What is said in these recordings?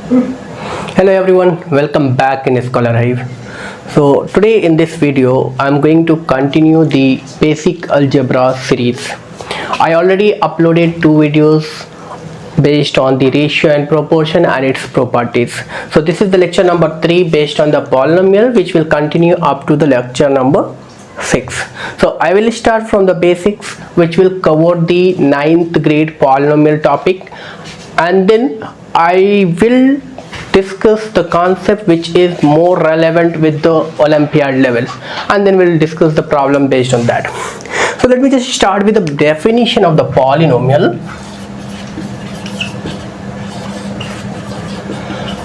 Hello everyone, welcome back in Skolarhive. So today in this video I'm going to continue the basic algebra series. I already uploaded 2 videos based on the ratio and proportion and its properties. So this is the lecture number 3 based on the polynomial, which will continue up to the lecture number 6. So I will start from the basics, which will cover the 9th grade polynomial topic, and then I will discuss the concept which is more relevant with the Olympiad level, and then we'll discuss the problem based on that. So let me just start with the definition of the polynomial.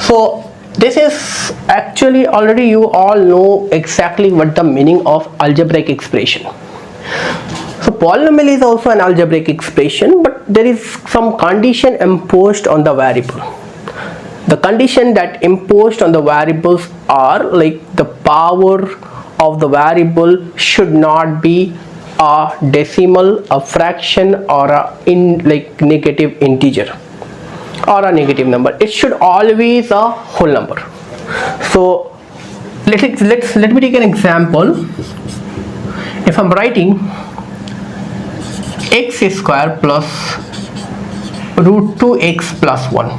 So this is actually already you all know exactly what the meaning of algebraic expression. So polynomial is also an algebraic expression, but there is some condition imposed on the variable. The condition that imposed on the variables are like the power of the variable should not be a decimal, a fraction, or a negative integer or a negative number. It should always a whole number. So let me take an example. If I'm writing x square plus root 2x plus 1.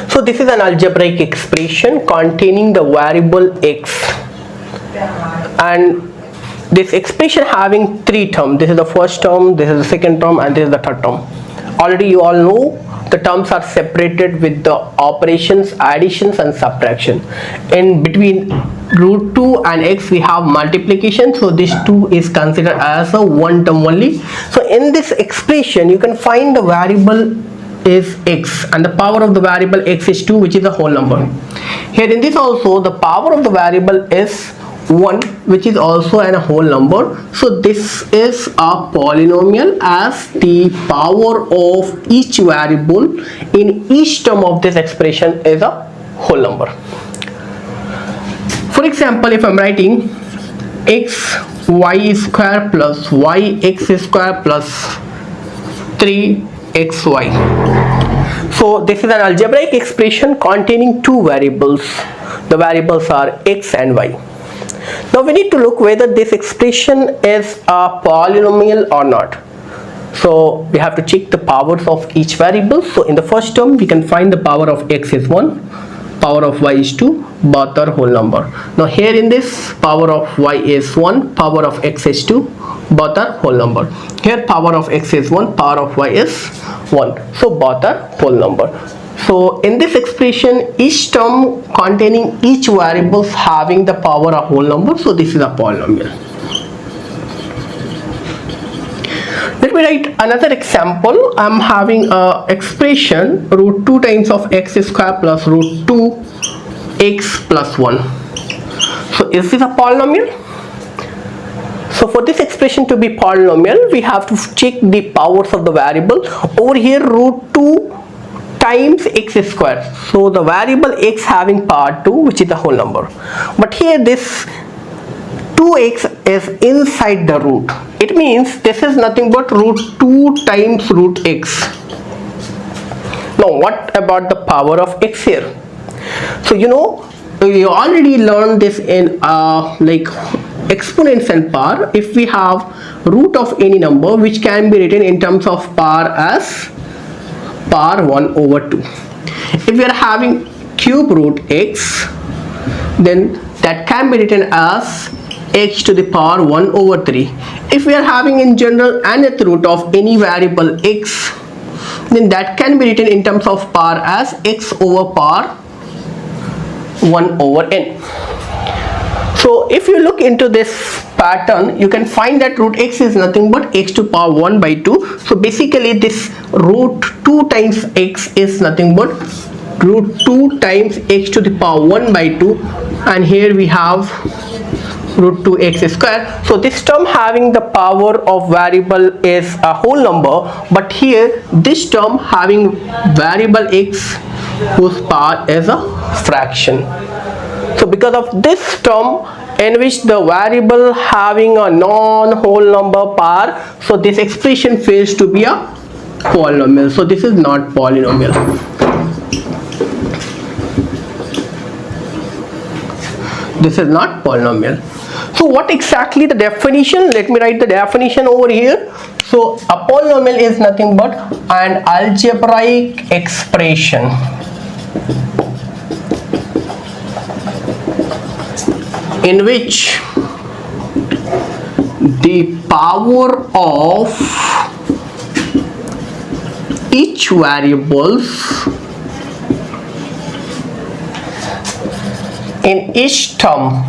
So this is an algebraic expression containing the variable x, and this expression having 3 terms. This is the first term, this is the second term, and this is the third term. Already you all know the terms are separated with the operations, additions and subtraction. In between root 2 and x we have multiplication, so this 2 is considered as a one term only. So in this expression you can find the variable is x and the power of the variable x is 2, which is a whole number. Here in this also the power of the variable is 1, which is also a whole number. So this is a polynomial, as the power of each variable in each term of this expression is a whole number. For example, if I'm writing x y square plus y x square plus 3xy. So this is an algebraic expression containing 2 variables. The variables are x and y. Now we need to look whether this expression is a polynomial or not. So we have to check the powers of each variable. So in the first term we can find the power of x is 1, power of y is 2, both are whole number. Now here in this, power of y is 1, power of x is 2, both are whole number. Here power of x is 1, power of y is 1, so both are whole number. So in this expression, each term containing each variables having the power of whole number, so this is a polynomial. Let me write another example. I'm having a expression root 2 times of x square plus root 2x plus 1. So is this a polynomial? So for this expression to be polynomial, we have to check the powers of the variable. Over here root 2 times x square, so the variable x having power 2, which is the whole number. But here this 2x is inside the root. It means this is nothing but root 2 times root x. Now what about the power of x here? So you know, you already learned this in exponents and power. If we have root of any number, which can be written in terms of power as power 1 over 2. If we are having cube root x, then that can be written as x to the power 1 over 3. If we are having in general nth root of any variable x, then that can be written in terms of power as x over power 1 over n. So if you look into this pattern, you can find that root x is nothing but x to power 1 by 2. So basically this root 2 times x is nothing but root 2 times x to the power 1 by 2, and here we have root 2x square. So this term having the power of variable is a whole number, but here this term having variable x whose power is a fraction. So because of this term in which the variable having a non-whole number power, so this expression fails to be a polynomial. So this is not polynomial. This is not polynomial. So what exactly the definition? Let me write the definition over here. So a polynomial is nothing but an algebraic expression in which the power of each variables in each term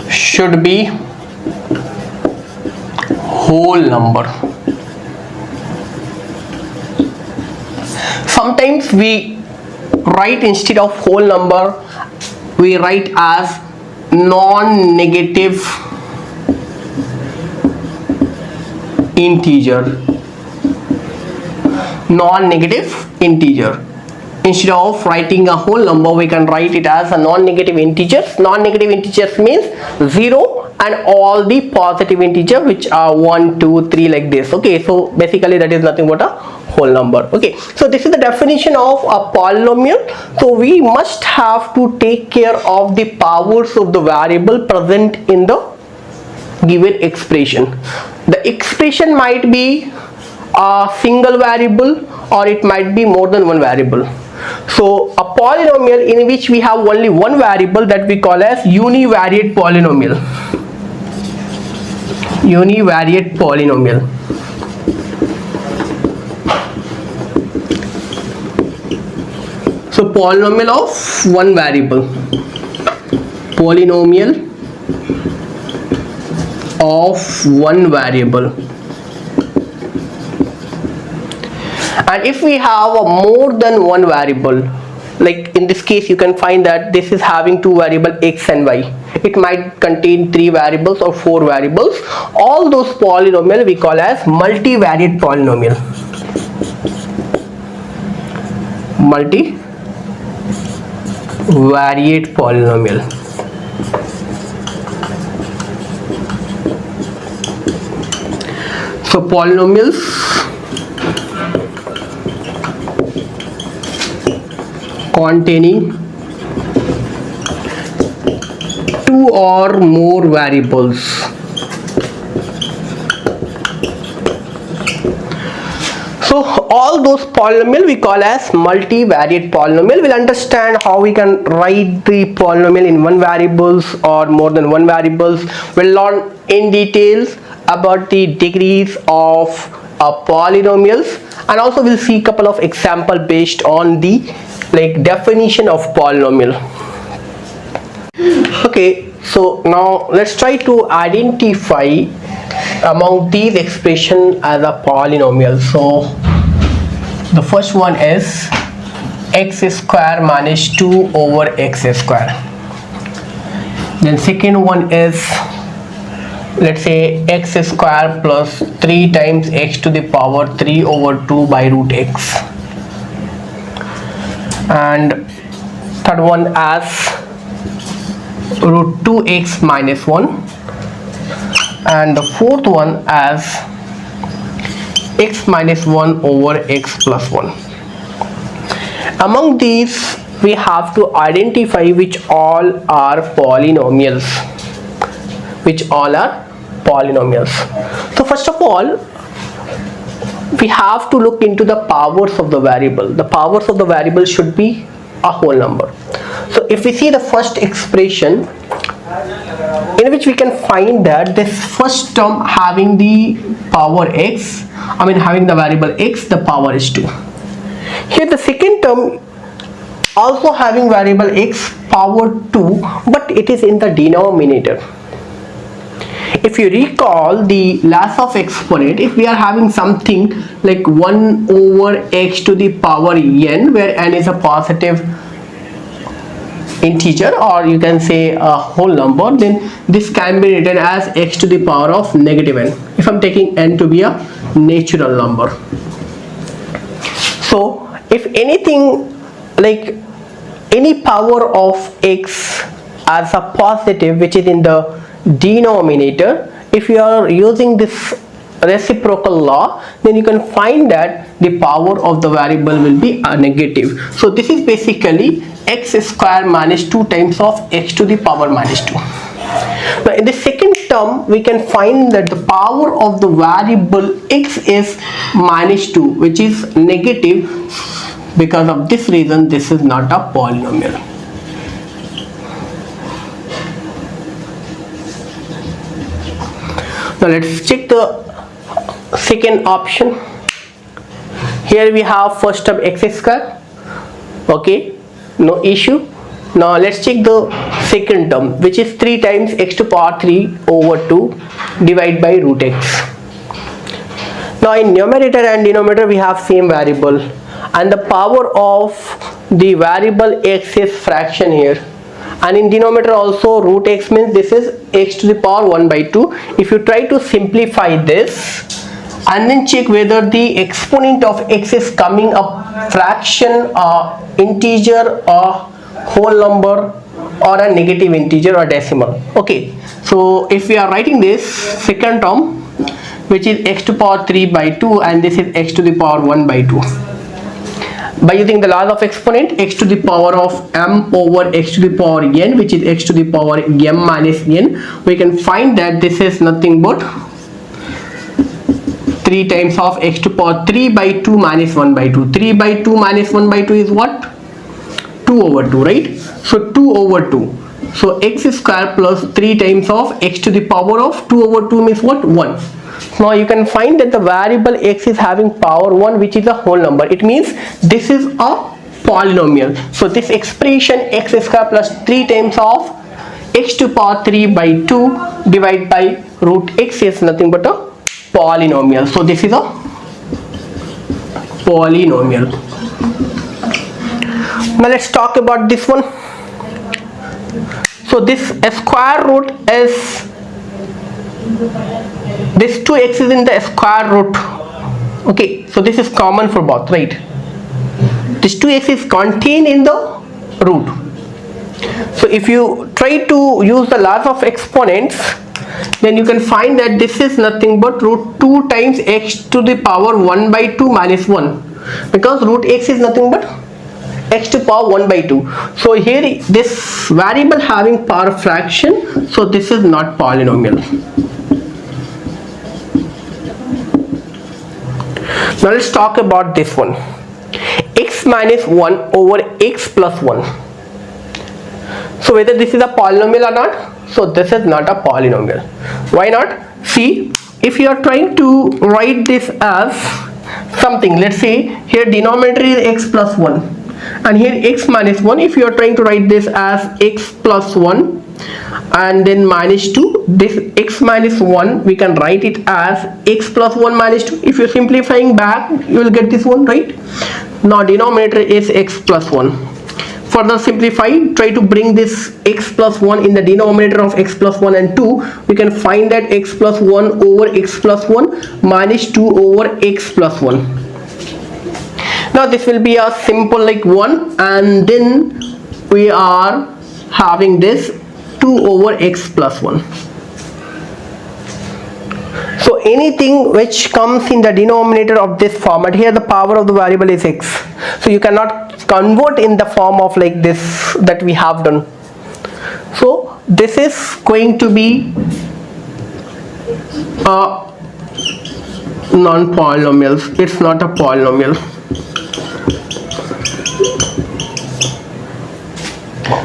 should be whole number. Sometimes we write, instead of whole number, we write as non-negative integer. Non-negative integer. Instead of writing a whole number, we can write it as a non-negative integers. Non-negative integers means 0 and all the positive integer, which are 1, 2, 3, like this. Okay, so basically that is nothing but a whole number. Okay, so this is the definition of a polynomial. So we must have to take care of the powers of the variable present in the given expression. The expression might be a single variable or it might be more than one variable. So a polynomial in which we have only one variable, that we call as univariate polynomial. Univariate polynomial. So polynomial of one variable. Polynomial of one variable. And if we have a more than one variable, like in this case you can find that this is having two variables x and y, it might contain 3 variables or 4 variables. All those polynomial we call as multivariate polynomial. Multivariate polynomial. So polynomials containing 2 or more variables. So all those polynomial we call as multivariate polynomial. We'll understand how we can write the polynomial in one variables or more than one variables. We'll learn in details about the degrees of polynomials, and also we'll see a couple of example based on the definition of polynomial. Okay, so now let's try to identify among these expressions as a polynomial. So the first one is x square minus 2 over x square. Then second one is, let's say, x square plus 3 times x to the power 3 over 2 by root x. And third one as root 2x minus 1. And the fourth one as x minus 1 over x plus 1. Among these we have to identify which all are polynomials. Which all are polynomials. So first of all, we have to look into the powers of the variable. The powers of the variable should be a whole number. So if we see the first expression, in which we can find that this first term having the power x, having the variable x, the power is 2. Here the second term also having variable x, power 2, but it is in the denominator. If you recall the laws of exponent, if we are having something like 1 over x to the power n, where n is a positive integer, or you can say a whole number, then this can be written as x to the power of negative n, if I'm taking n to be a natural number. So if anything, like any power of x as a positive which is in the denominator, if you are using this reciprocal law, then you can find that the power of the variable will be a negative. So this is basically x square minus 2 times of x to the power minus 2. Now in the second term we can find that the power of the variable x is minus 2, which is negative. Because of this reason this is not a polynomial. Now let's check the second option. Here we have first term x square. Okay, no issue. Now let's check the second term, which is 3 times x to power 3 over 2 divided by root x. Now in numerator and denominator we have same variable, and the power of the variable x is fraction here, and in denominator also root x means this is x to the power 1 by 2. If you try to simplify this and then check whether the exponent of x is coming a fraction, integer, or whole number, or a negative integer or decimal. Okay, so if we are writing this second term, which is x to power 3 by 2, and this is x to the power 1 by 2. By using the laws of exponent, x to the power of m over x to the power n, which is x to the power m minus n, we can find that this is nothing but 3 times of x to power 3 by 2 minus 1 by 2. 3 by 2 minus 1 by 2 is what? 2 over 2, right? So 2 over 2. So x square plus 3 times of x to the power of 2 over 2 means what? 1. Now you can find that the variable x is having power 1, which is a whole number. It means this is a polynomial. So this expression x square plus 3 times of x to power 3 by 2 divided by root x is nothing but a polynomial. So this is a polynomial. Now let's talk about this one. So this square root is, this 2x is in the square root. Okay, so this is common for both, right? This 2x is contained in the root. So if you try to use the laws of exponents, then you can find that this is nothing but root 2 times x to the power 1 by 2 minus 1, because root x is nothing but x to power 1 by 2. So here this variable having power fraction, so this is not polynomial. Now let's talk about this one, x minus 1 over x plus 1. So whether this is a polynomial or not? So this is not a polynomial. Why not? See, if you are trying to write this as something, let's say here denominator is x plus 1 and here x minus 1. If you are trying to write this as x plus 1 and then minus 2, this x minus 1 we can write it as x plus 1 minus 2. If you're simplifying back, you will get this one, right? Now denominator is x plus 1. Further simplify, try to bring this x plus 1 in the denominator of x plus 1 and 2. We can find that x plus 1 over x plus 1 minus 2 over x plus 1. Now this will be a simple like 1, and then we are having this 2 over x plus 1. So anything which comes in the denominator of this format, here the power of the variable is x, so you cannot convert in the form of like this that we have done. So this is going to be a non-polynomial. It's not a polynomial.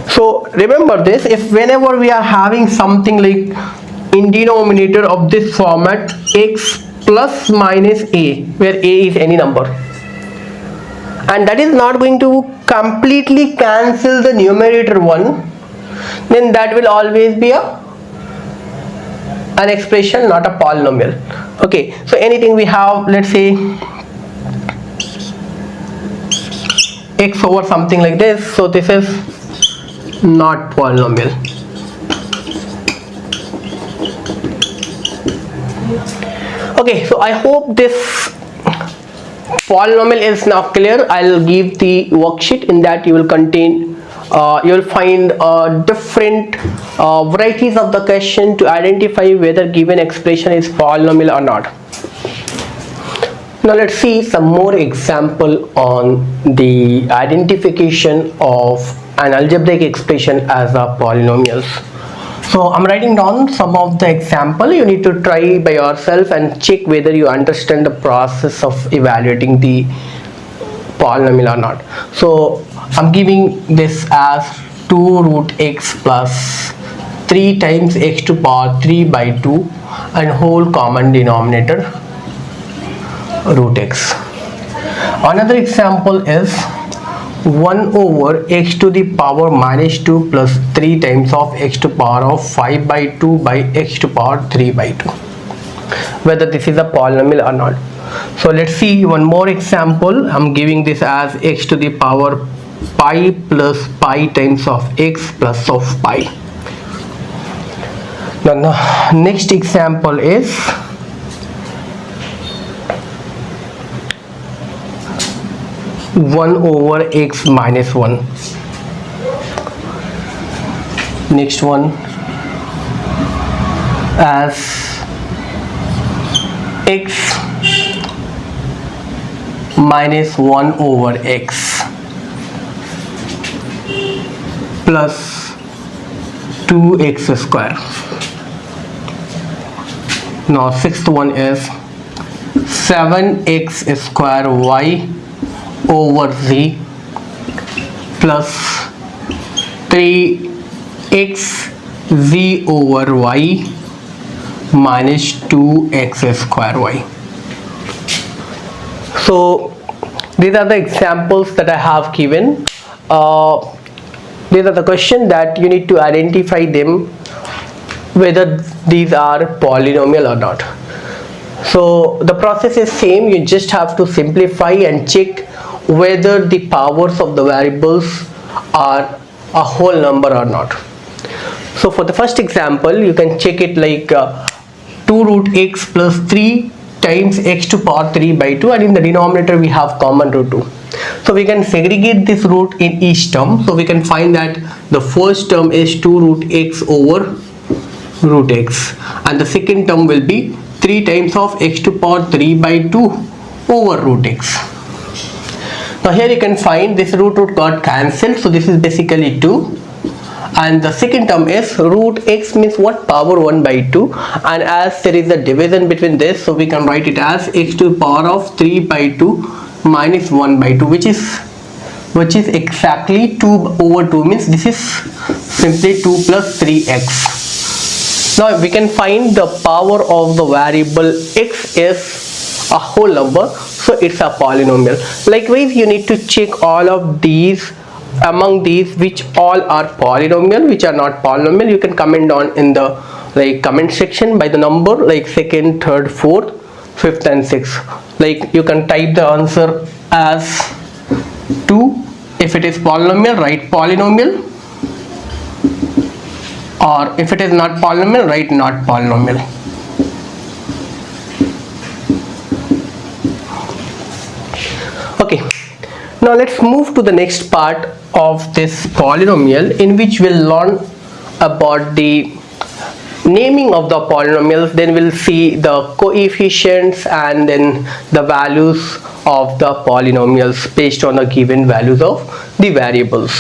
So remember this, if whenever we are having something like in denominator of this format, x plus minus a, where a is any number, and that is not going to completely cancel the numerator one, then that will always be an expression, not a polynomial. Okay, so anything we have, let's say x over something like this, so this is not polynomial. Okay, so I hope this polynomial is now clear. I'll give the worksheet. In that you will contain you will find different varieties of the question to identify whether given expression is polynomial or not. Now let's see some more example on the identification of an algebraic expression as a polynomials. So I'm writing down some of the example. You need to try by yourself and check whether you understand the process of evaluating the polynomial or not. So I'm giving this as 2 root x plus 3 times x to power 3 by 2 and whole common denominator root x. Another example is 1 over x to the power minus 2 plus 3 times of x to power of 5 by 2 by x to power 3 by 2, whether this is a polynomial or not. So let's see one more example. I'm giving this as x to the power pi plus pi times of x plus of pi. Now the next example is one over x minus 1. Next one as x minus 1 over x plus 2x square. Now sixth one is 7x square y over z plus 3x z over y minus 2x square y. So these are the examples that I have given. These are the questions that you need to identify them whether these are polynomial or not. So the process is same. You just have to simplify and check whether the powers of the variables are a whole number or not. So for the first example, you can check it like 2 root x plus 3 times x to power 3 by 2, and in the denominator we have common root 2. So we can segregate this root in each term. So we can find that the first term is 2 root x over root x, and the second term will be 3 times of x to power 3 by 2 over root x. Now here you can find this root got cancelled, so this is basically 2, and the second term is root x means what, power 1 by 2, and as there is a division between this, so we can write it as x to the power of 3 by 2 minus 1 by 2, which is exactly 2 over 2, means this is simply 2 plus 3x. Now we can find the power of the variable x is a whole number, so it's a polynomial. Likewise, you need to check all of these, among these which all are polynomial, which are not polynomial. You can comment down in the comment section by the number, like second, third, fourth, fifth and sixth. Like you can type the answer as 2. If it is polynomial, write polynomial, or if it is not polynomial, write not polynomial. Okay, now let's move to the next part of this polynomial, in which we'll learn about the naming of the polynomials. Then we'll see the coefficients and then the values of the polynomials based on the given values of the variables.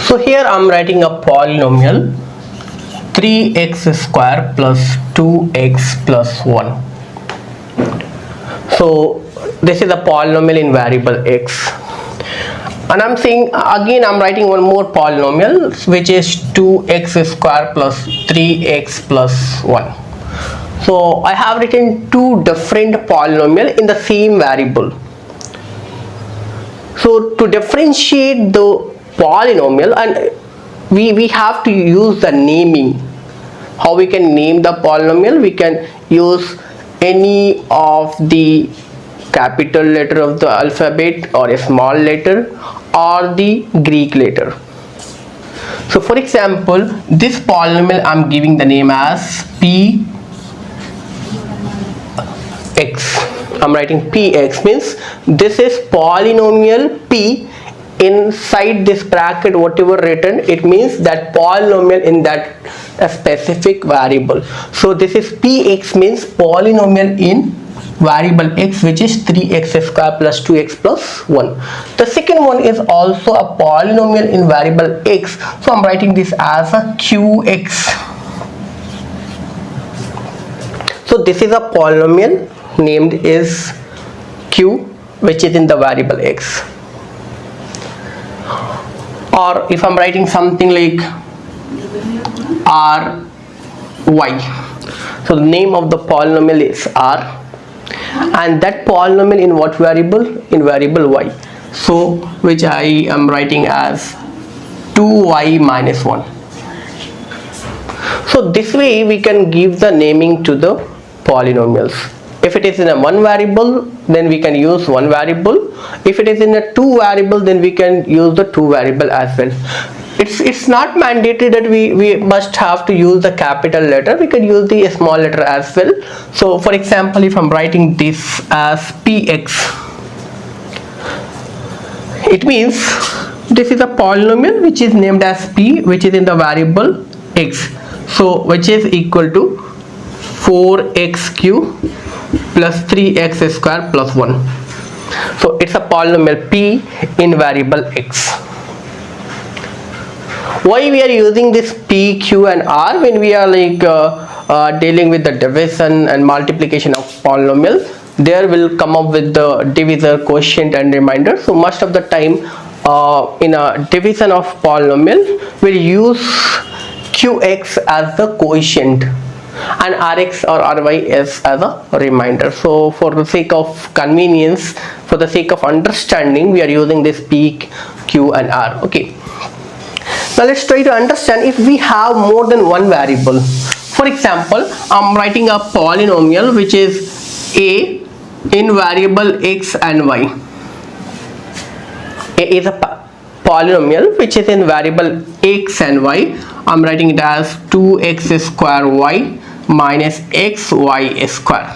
So here I'm writing a polynomial 3x square plus 2x plus 1. So this is a polynomial in variable x, and I'm saying again, I'm writing one more polynomial, which is 2x square plus 3x plus 1. So I have written two different polynomials in the same variable. So to differentiate the polynomial, and we have to use the naming. How we can name the polynomial? We can use any of the capital letter of the alphabet, or a small letter, or the Greek letter. So for example, this polynomial I'm giving the name as px. I'm writing px, means this is polynomial p inside this bracket whatever written, it means that polynomial in that a specific variable. So this is px means polynomial in variable x, which is 3x square plus 2x plus 1. The second one is also a polynomial in variable x, so I'm writing this as a qx. So this is a polynomial named is q, which is in the variable x. Or if I'm writing something like ry, so the name of the polynomial is r, and that polynomial in what variable? In variable y, so which I am writing as 2y minus 1. So this way we can give the naming to the polynomials. If it is in a one variable, then we can use one variable. If it is in a two variable, then we can use the two variable as well. It's not mandatory that we must have to use the capital letter. We can use the small letter as well. So for example, if I'm writing this as px, it means this is a polynomial which is named as p, which is in the variable x, so which is equal to 4x cube plus 3x square plus 1. So it's a polynomial p in variable x. Why we are using this p, q and r when we are like dealing with the division and multiplication of polynomial? There will come up with the divisor, quotient and remainder. So most of the time in a division of polynomial, we'll use qx as the quotient and rx or ry as a remainder. So for the sake of convenience, for the sake of understanding, we are using this p, q and r. Okay, now let's try to understand if we have more than one variable. For example, I'm writing a polynomial which is a in variable x and y. A is a polynomial which is in variable x and y. I'm writing it as 2x square y minus xy square,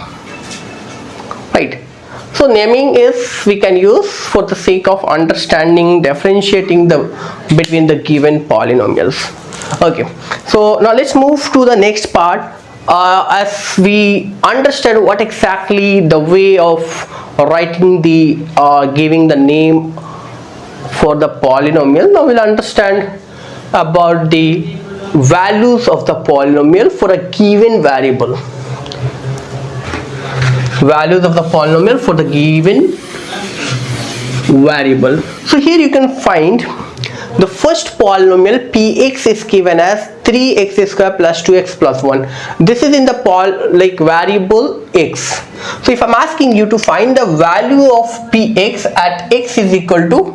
right? So naming is we can use for the sake of understanding, differentiating between the given polynomials. Okay, so now let's move to the next part. As we understand what exactly the way of writing the giving the name for the polynomial, now we'll understand about the values of the polynomial for a given variable. Values of the polynomial for the given variable. So here you can find the first polynomial px is given as 3x square plus 2x plus 1. This is in the variable x. So if I'm asking you to find the value of px at x is equal to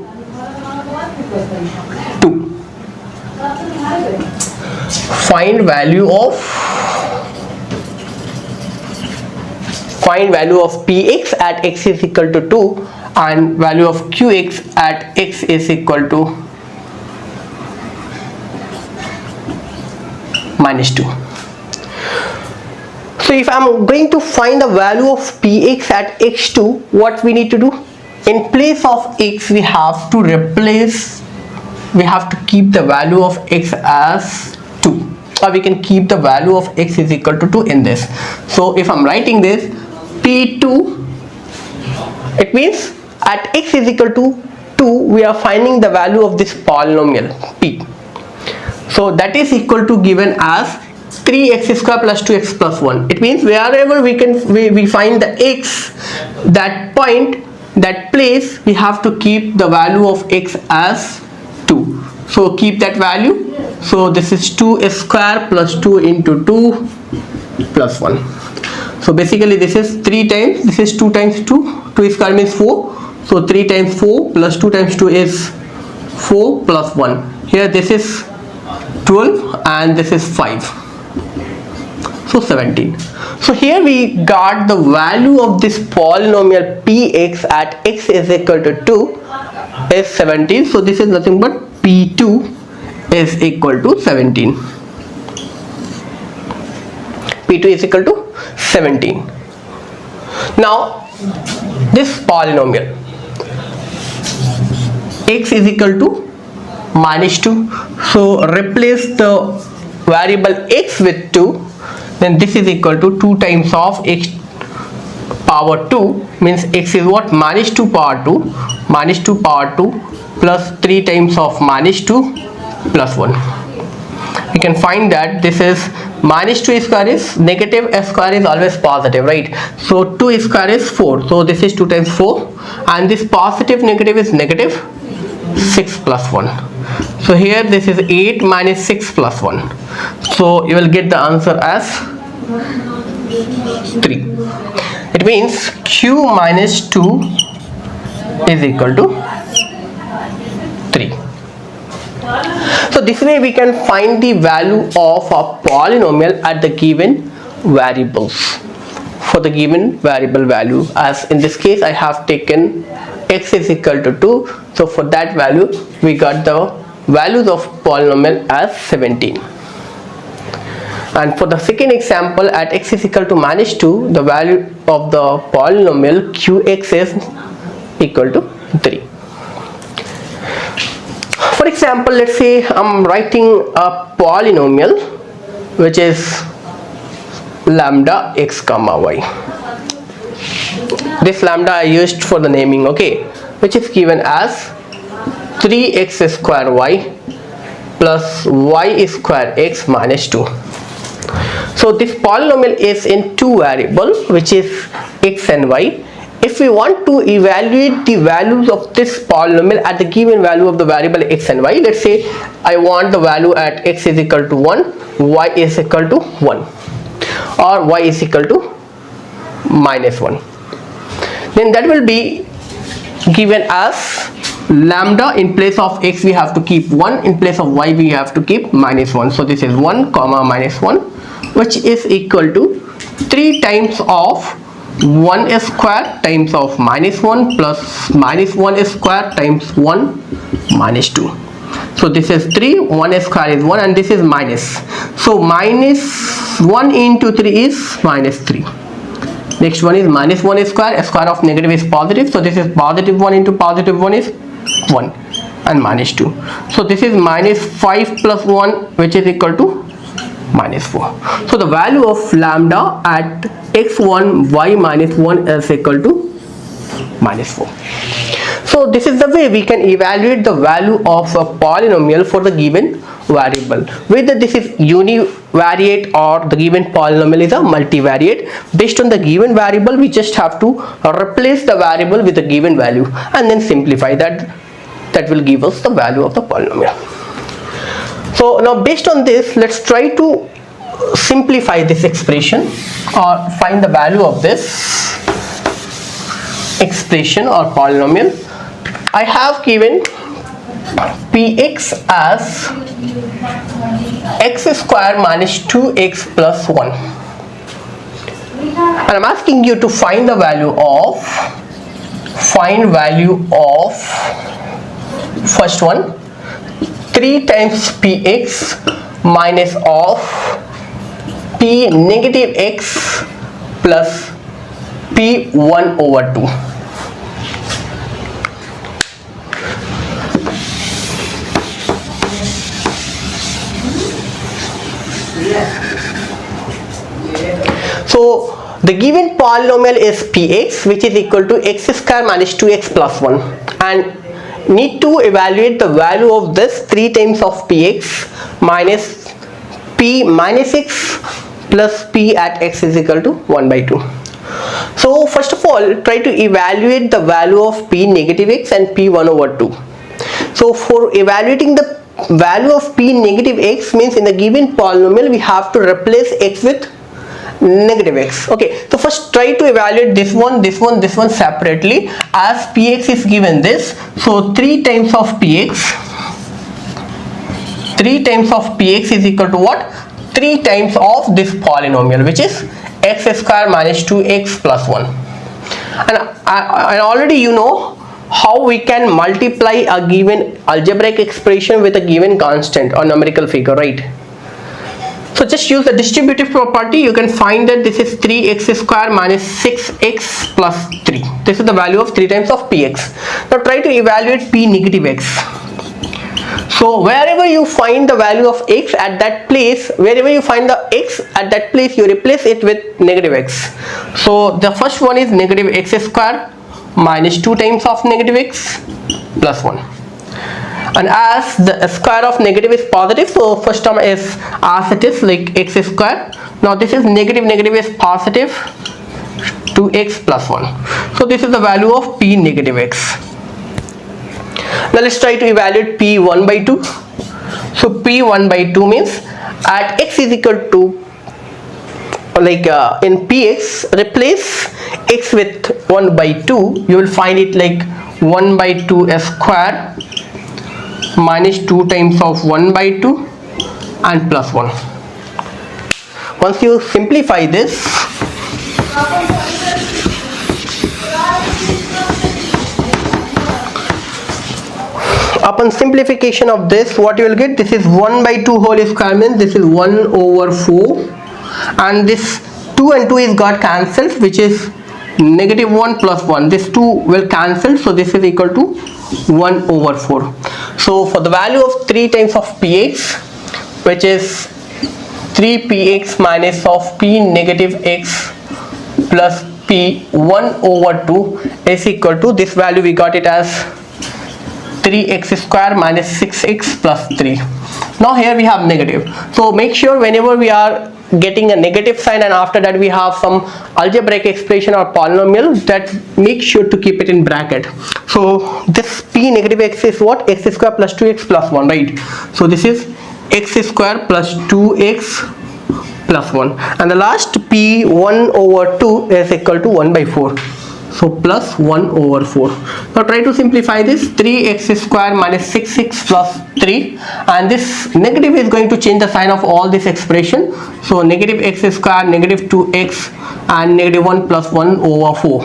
2. Find value of px at x is equal to 2 and value of qx at x is equal to minus 2. So if I'm going to find the value of px at x2, what we need to do? In place of x, we have to keep the value of x as 2, or we can keep the value of x is equal to 2 in this. So if I'm writing this p2, it means at x is equal to 2 we are finding the value of this polynomial p. So that is equal to given as 3x square plus 2x plus 1. It means wherever we find the x, that point, that place, we have to keep the value of x as 2. So keep that value. So this is 2 square plus 2 into 2 plus 1. So basically this is 3 times, this is 2 times 2, 2 square means 4. So 3 times 4 plus 2 times 2 is 4 plus 1. Here this is 12 and this is 5. So 17. So here we got the value of this polynomial px at x is equal to 2 is 17. So this is nothing but p2 is equal to 17. p2 is equal to 17. Now this polynomial, x is equal to minus 2. So replace the variable x with 2, then this is equal to 2 times of x power 2, means x is what, minus 2 power 2, minus 2 power 2 plus 3 times of minus 2 plus 1. You can find that this is minus 2 square is negative, a square is always positive, right? So 2 square is 4, so this is 2 times 4, and this positive negative is negative 6 plus 1. So here this is 8 minus 6 plus 1, so you will get the answer as 3. It means q minus 2 is equal to 3. So this way we can find the value of a polynomial at the given variables, for the given variable value. As in this case I have taken x is equal to 2, so for that value we got the values of polynomial as 17. And for the second example, at x is equal to minus 2, the value of the polynomial qx is equal to 3. For example, let's say I'm writing a polynomial which is lambda x comma y. This lambda I used for the naming, okay, which is given as 3x square y plus y square x minus 2. So this polynomial is in two variables, which is x and y. If we want to evaluate the values of this polynomial at the given value of the variable x and y, let's say I want the value at x is equal to 1, y is equal to 1, or y is equal to minus 1, then that will be given as lambda. In place of x we have to keep 1, in place of y we have to keep minus 1. So this is 1 comma minus 1, which is equal to 3 times of 1 square times of minus 1 plus minus 1 square times 1 minus 2. So this is 3, 1 square is 1, and this is minus. So minus 1 into 3 is minus 3. Next one is minus 1 square, square of negative is positive, so this is positive 1 into positive 1 is 1, and minus 2. So this is minus 5 plus 1, which is equal to minus 4. So the value of lambda at x1 y minus 1 is equal to minus 4. So this is the way we can evaluate the value of a polynomial for the given variable, whether this is univariate or the given polynomial is a multivariate. Based on the given variable, we just have to replace the variable with the given value and then simplify that. That will give us the value of the polynomial. So now based on this, let's try to simplify this expression or find the value of this expression or polynomial. I have given px as x square minus 2x plus 1, and I'm asking you to find the value of first one, 3 times px minus of p negative x plus p1 over 2. So the given polynomial is px, which is equal to x square minus 2x plus 1, and need to evaluate the value of this 3 times of px minus p minus x plus p at x is equal to 1 by 2. So first of all, try to evaluate the value of p negative x and p 1 over 2. So for evaluating the value of p negative x, means in the given polynomial we have to replace x with negative x. Okay, so first try to evaluate this one separately, as px is given this. So 3 times of px is equal to what? 3 times of this polynomial, which is x square minus 2x plus 1. And already you know how we can multiply a given algebraic expression with a given constant or numerical figure, right? So just use the distributive property. You can find that this is 3x square minus 6x plus 3. This is the value of 3 times of px. Now try to evaluate p negative x. So wherever you find the value of x at that place, wherever you find the x at that place, you replace it with negative x. So the first one is negative x square minus 2 times of negative x plus 1. And as the square of negative is positive, so first term is as it is, like x square. Now this is negative is positive, 2x plus 1. So this is the value of p negative x. Now let's try to evaluate p 1 by 2. So p 1 by 2 means at x is equal to, like in px, replace x with 1 by 2. You will find it like 1 by 2 square minus 2 times of 1 by 2 and plus 1. Once you simplify this, upon simplification of this, what you will get, this is 1 by 2 whole square means this is 1 over 4, and this 2 and 2 is got cancelled, which is negative 1 plus 1. This 2 will cancel, so this is equal to 1 over 4. So for the value of 3 times of px, which is 3px minus of p negative x plus p 1 over 2 is equal to, this value we got it as 3x square minus 6x plus 3. Now here we have negative, so make sure whenever we are getting a negative sign and after that we have some algebraic expression or polynomial, that make sure to keep it in bracket. So this p negative x is what, x square plus 2x plus 1, right? So this is x square plus 2x plus 1, and the last p 1 over 2 is equal to 1 by 4. So plus 1 over 4. Now try to simplify this, 3x square minus 6x plus 3, and this negative is going to change the sign of all this expression. So negative x square, negative 2x and negative 1 plus 1 over 4.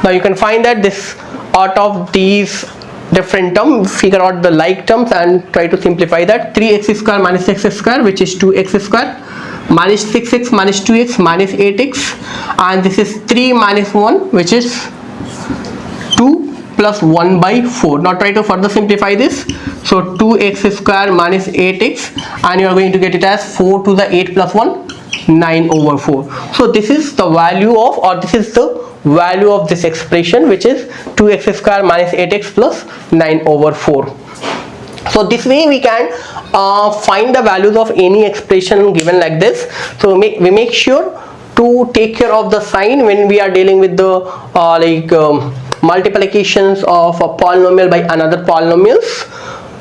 Now you can find that this, out of these different terms, figure out the like terms and try to simplify that. 3x square minus x square, which is 2x square, minus 6x minus 2x minus 8x, and this is 3 minus 1, which is 2 plus 1 by 4. Now try to further simplify this. So 2x square minus 8x, and you are going to get it as 4 to the 8 plus 1, 9 over 4. So this is the value of, or this is the value of this expression, which is 2x square minus 8x plus 9 over 4. So this way we can find the values of any expression given like this. So we make sure to take care of the sign when we are dealing with the multiplications of a polynomial by another polynomials.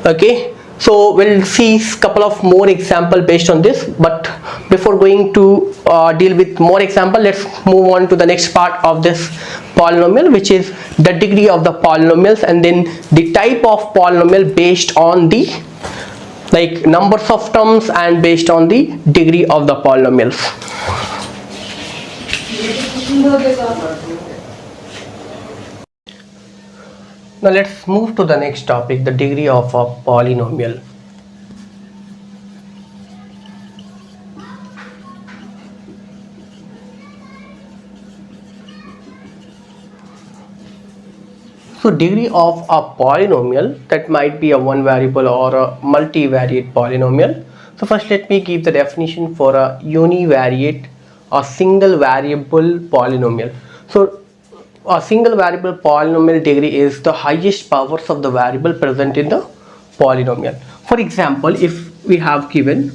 Okay, so we'll see a couple of more example based on this, but before going to deal with more example, let's move on to the next part of this polynomial, which is the degree of the polynomials, and then the type of polynomial based on the numbers of terms and based on the degree of the polynomials. Now let's move to the next topic, the degree of a polynomial. So degree of a polynomial, that might be a one variable or a multivariate polynomial. So first let me give the definition for a univariate or single variable polynomial. So a single variable polynomial degree is the highest powers of the variable present in the polynomial. For example, if we have given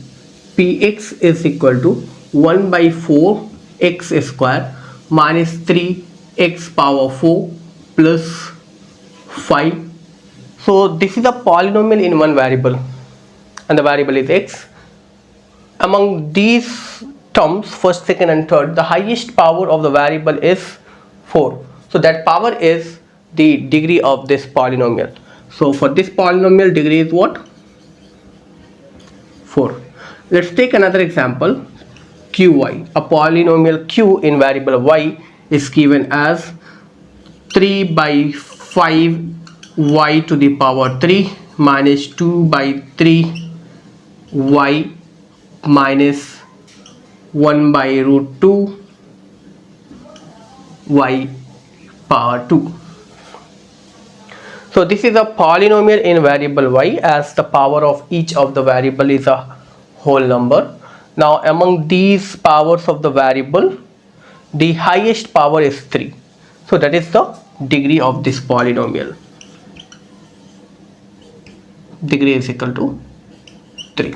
px is equal to 1 by 4 x square minus 3x power 4 plus 5. So this is a polynomial in one variable and the variable is x. Among these terms, first, second and third, the highest power of the variable is 4. So that power is the degree of this polynomial. So for this polynomial, degree is what? 4. Let's take another example. Qy, a polynomial q in variable y is given as 3 by 5 y to the power 3 minus 2 by 3 y minus 1 by root 2 y power 2. So this is a polynomial in variable y, as the power of each of the variable is a whole number. Now among these powers of the variable, the highest power is 3. So that is the degree of this polynomial. Degree is equal to 3.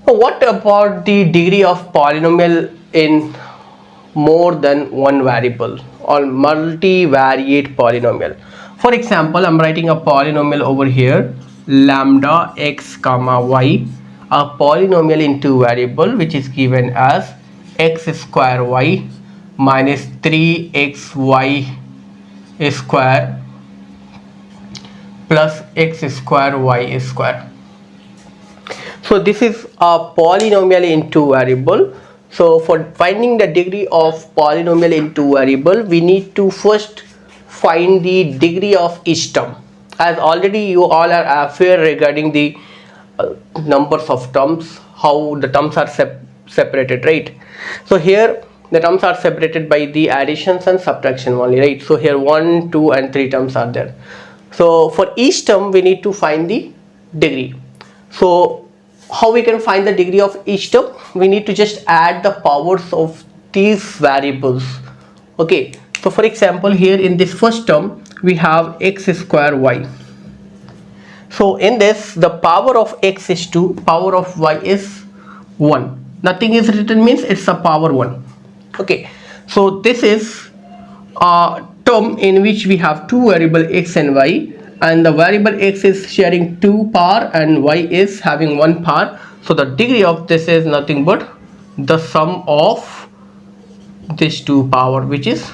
What about the degree of polynomial in more than one variable or multivariate polynomial? For example, I'm writing a polynomial over here, lambda x comma y, a polynomial in two variable which is given as x square y minus 3xy square plus x square y square. So this is a polynomial in two variable. So for finding the degree of polynomial in two variable, we need to first find the degree of each term, as already you all are aware regarding the numbers of terms, how the terms are separated, right? So here the terms are separated by the additions and subtraction only, right? So here 1, 2 and 3 terms are there. So for each term we need to find the degree. So how we can find the degree of each term? We need to just add the powers of these variables. Okay, so for example, here in this first term we have x square y. So in this, the power of x is 2, power of y is 1. Nothing is written means it's a power 1. Okay, so this is a term in which we have two variable x and y, and the variable x is sharing 2 power and y is having 1 power. So the degree of this is nothing but the sum of this 2 power, which is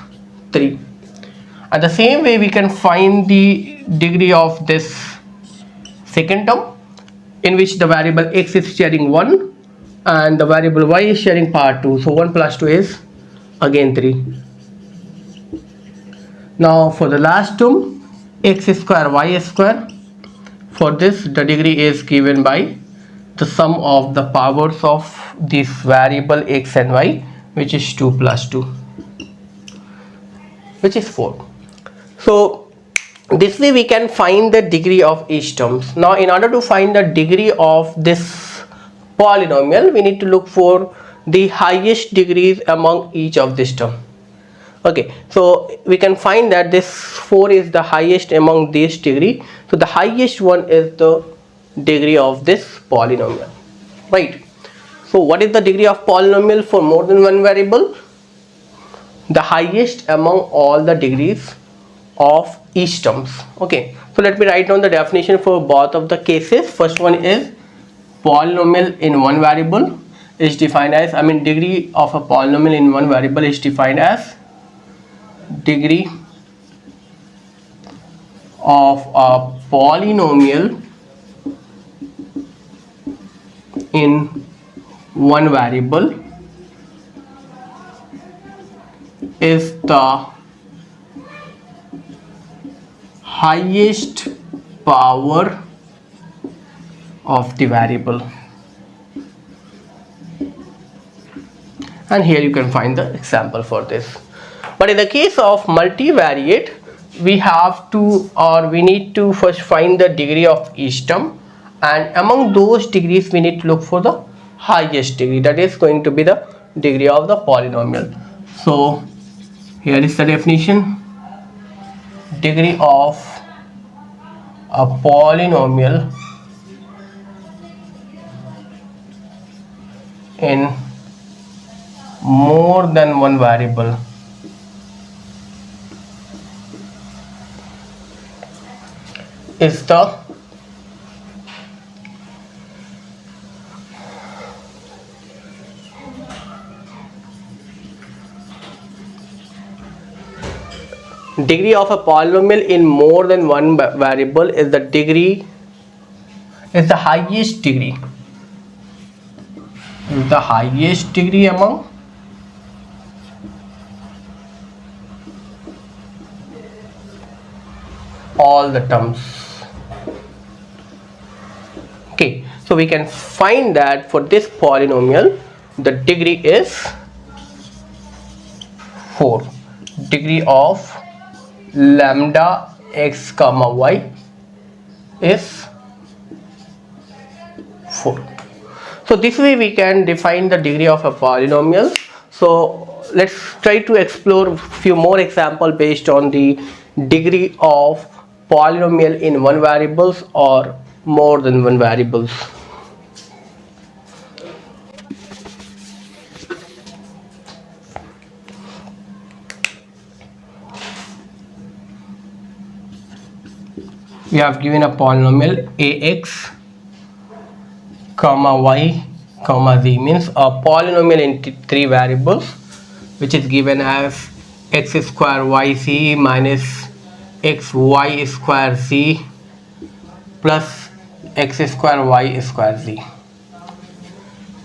3. And the same way we can find the degree of this second term, in which the variable x is sharing 1 and the variable y is sharing power 2. So 1 plus 2 is again 3. Now for the last term, x square y square, for this the degree is given by the sum of the powers of this variable x and y, which is 2 plus 2, which is 4. So this way we can find the degree of each terms. Now in order to find the degree of this polynomial, we need to look for the highest degrees among each of this term. Okay, so we can find that this 4 is the highest among this degree. So the highest one is the degree of this polynomial, right? So what is the degree of polynomial for more than one variable? The highest among all the degrees of each terms. Okay, so let me write down the definition for both of the cases. First one is polynomial in one variable is defined as, degree of a polynomial in one variable is defined as degree of a polynomial in one variable is the highest power of the variable. And here you can find the example for this. But in the case of multivariate, we have to, or we need to first find the degree of each term, and among those degrees we need to look for the highest degree, that is going to be the degree of the polynomial. So here is the definition: degree of a polynomial in more than one variable is the degree of a polynomial in more than one variable is the degree, is the highest degree, is the highest degree among all the terms. Okay, So we can find that for this polynomial the degree is 4. Degree of lambda x comma y is 4. So this way we can define the degree of a polynomial. So let's try to explore few more examples based on the degree of polynomial in one variables or more than one variables. We have given a polynomial ax comma y comma z, means a polynomial in three variables, which is given as x square yc minus xy square z plus x square y square z.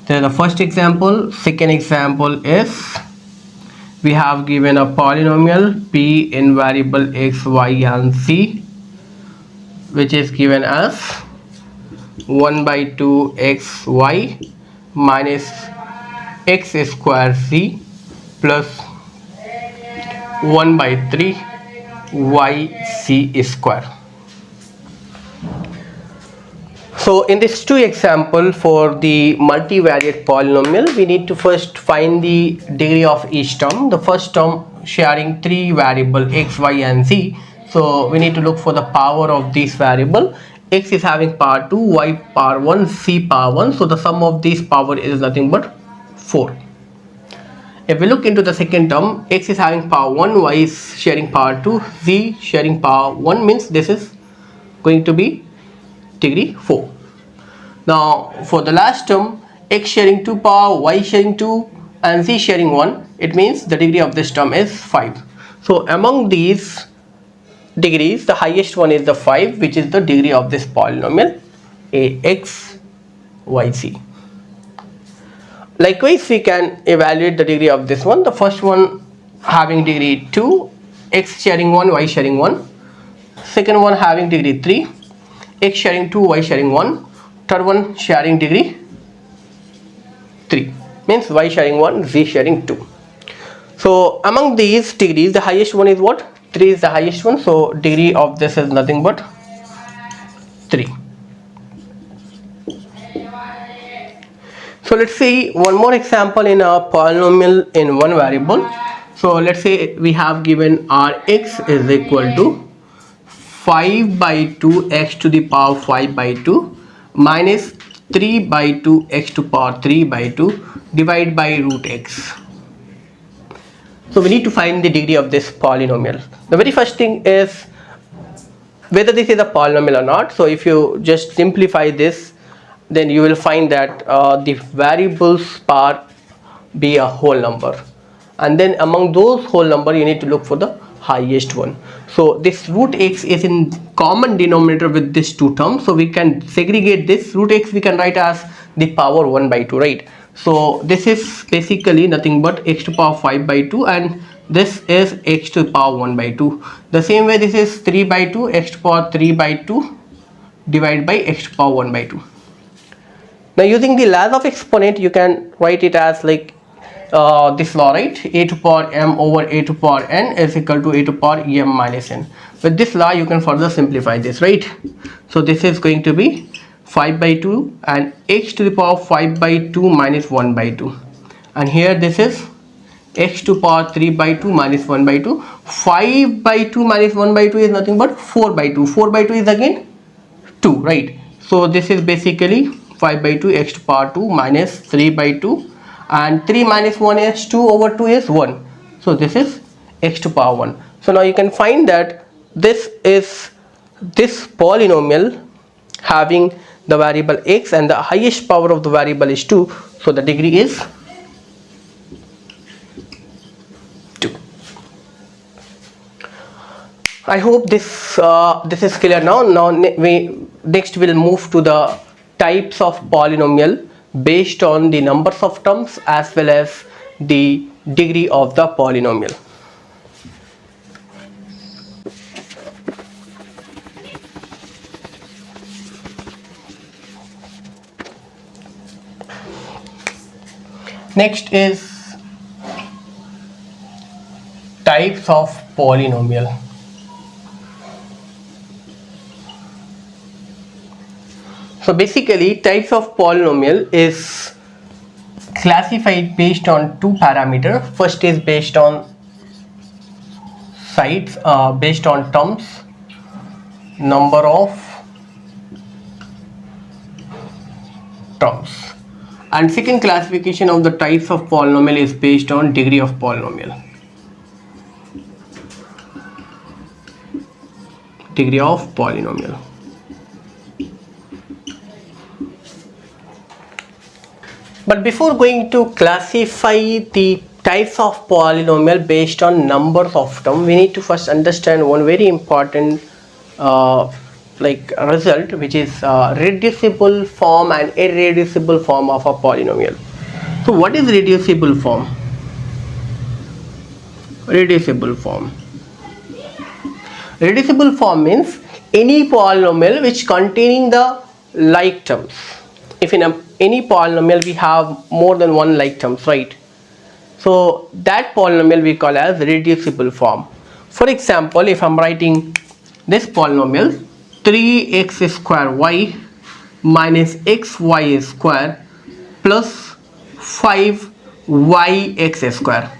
This is the first example. Second example is we have given a polynomial p in variable x, y and z, which is given as 1 by 2 xy minus x square z plus 1 by 3 yc square. So in this two example for the multivariate polynomial, we need to first find the degree of each term. The first term sharing three variable x, y and z. So we need to look for the power of this variable. X is having power 2, y power 1, z power 1. So the sum of this power is nothing but 4. If we look into the second term, x is having power 1, y is sharing power 2, z sharing power 1, means this is going to be degree 4. Now for the last term, x sharing 2 power, y sharing 2 and z sharing 1, it means the degree of this term is 5. So among these degrees, the highest one is the 5, which is the degree of this polynomial ax yc. Likewise, we can evaluate the degree of this one. The first one having degree 2, x sharing 1, y sharing 1. Second one having degree 3, x sharing 2, y sharing 1. Third one sharing degree 3, means y sharing 1, z sharing 2. So among these degrees, the highest one is what? 3 is the highest one. So degree of this is nothing but 3. So let's see one more example in a polynomial in one variable. So let's say we have given our x is equal to 5 by 2 x to the power 5 by 2 minus 3 by 2 x to power 3 by 2 divided by root x. So we need to find the degree of this polynomial. The very first thing is whether this is a polynomial or not. So if you just simplify this, then you will find that the variables power be a whole number, and then among those whole number you need to look for the highest one. So this root x is in common denominator with these two terms, so we can segregate this. Root x we can write as the power 1 by 2, right? So this is basically nothing but x to power 5 by 2, and this is x to the power 1 by 2. The same way this is 3 by 2 x to power 3 by 2 divided by x to power 1 by 2. Now using the laws of exponent, you can write it as like this law, right? A to power m over a to power n is equal to a to power m minus n. With this law you can further simplify this, right? So this is going to be 5 by 2 and x to the power 5 by 2 minus 1 by 2, and here this is x to power 3 by 2 minus 1 by 2. 5 by 2 minus 1 by 2 is nothing but 4 by 2. 4 by 2 is again 2, right? So this is basically 5 by 2 x to power 2 minus 3 by 2, and 3 minus 1 is 2 over 2 is 1. So this is x to power 1. So now you can find that this is this polynomial having the variable x and the highest power of the variable is 2. So the degree is 2. I hope this is clear now. Now next we'll move to the types of polynomial based on the numbers of terms as well as the degree of the polynomial. Next is types of polynomial. So basically types of polynomial is classified based on two parameters. First is based on sides, based on terms, number of terms, and second classification of the types of polynomial is based on degree of polynomial. Degree of polynomial. But before going to classify the types of polynomial based on numbers of terms, we need to first understand one very important result, which is reducible form and irreducible form of a polynomial. So what is reducible form? Reducible form. Reducible form means any polynomial which containing the like terms. If in any polynomial we have more than one like terms, right? So that polynomial we call as reducible form. For example, if I'm writing this polynomial 3x square y minus xy square plus 5yx square.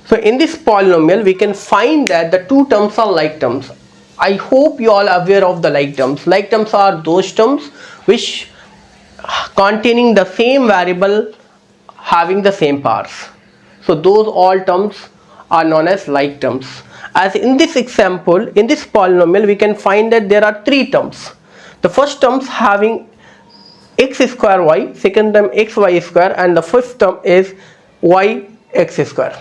So in this polynomial we can find that the two terms are like terms. I hope you all are aware of the like terms. Like terms are those terms which containing the same variable having the same powers. So those all terms are known as like terms. As in this example, in this polynomial we can find that there are three terms. The first term having x square y, second term xy square, and the fifth term is yx square.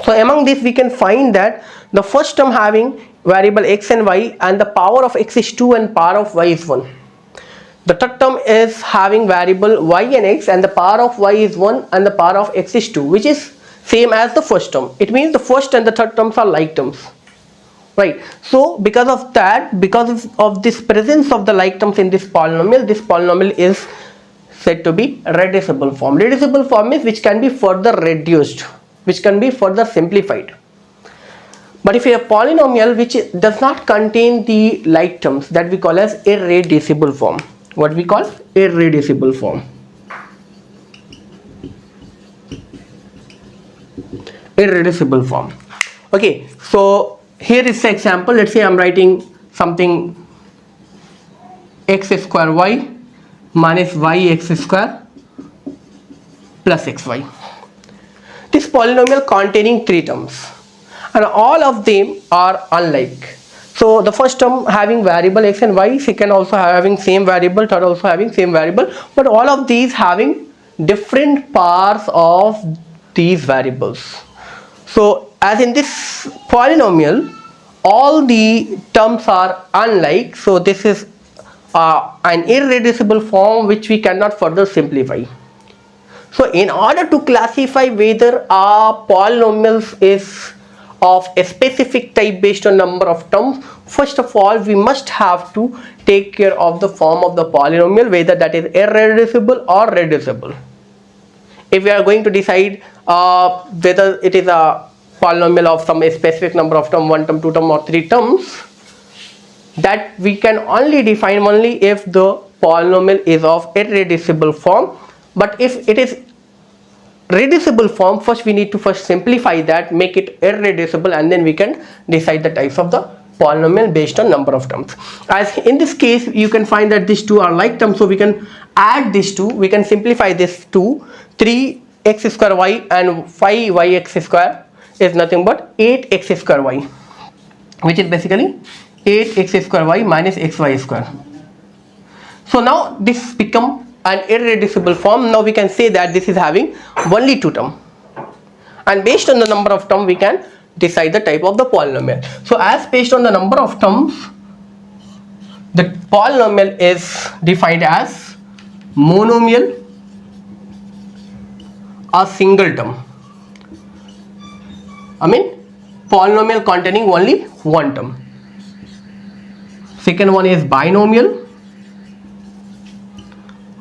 So among this we can find that the first term having variable x and y and the power of x is 2 and power of y is 1. The third term is having variable y and x and the power of y is 1 and the power of x is 2, which is same as the first term. It means the first and the third terms are like terms, right? So because of that, because of this presence of the like terms in this polynomial is said to be reducible form. Reducible form is which can be further reduced, which can be further simplified. But if you have a polynomial which does not contain the like terms, that we call as irreducible form. What we call irreducible form. Irreducible form. Okay, so here is the example. Let's say I'm writing something x square y minus yx square plus xy. This polynomial containing three terms and all of them are unlike. So the first term having variable x and y, second also having same variable, third also having same variable, but all of these having different powers of these variables. So as in this polynomial, all the terms are unlike, so this is an irreducible form which we cannot further simplify. So in order to classify whether a polynomial is of a specific type based on number of terms, first of all we must have to take care of the form of the polynomial, whether that is irreducible or reducible. If we are going to decide whether it is a polynomial of some specific number of terms, 1 term, 2 term or 3 terms, that we can only define only if the polynomial is of irreducible form. But if it is reducible form, first we need to first simplify that, make it irreducible, and then we can decide the types of the polynomial based on number of terms. As in this case you can find that these two are like terms, so we can add these two, we can simplify this to 3x square y and 5yx square is nothing but 8x square y, which is basically 8x square y minus xy square. So now this become an irreducible form. Now we can say that this is having only two terms, and based on the number of terms we can decide the type of the polynomial. So as based on the number of terms, the polynomial is defined as monomial, a single term. Polynomial containing only one term. Second one is binomial,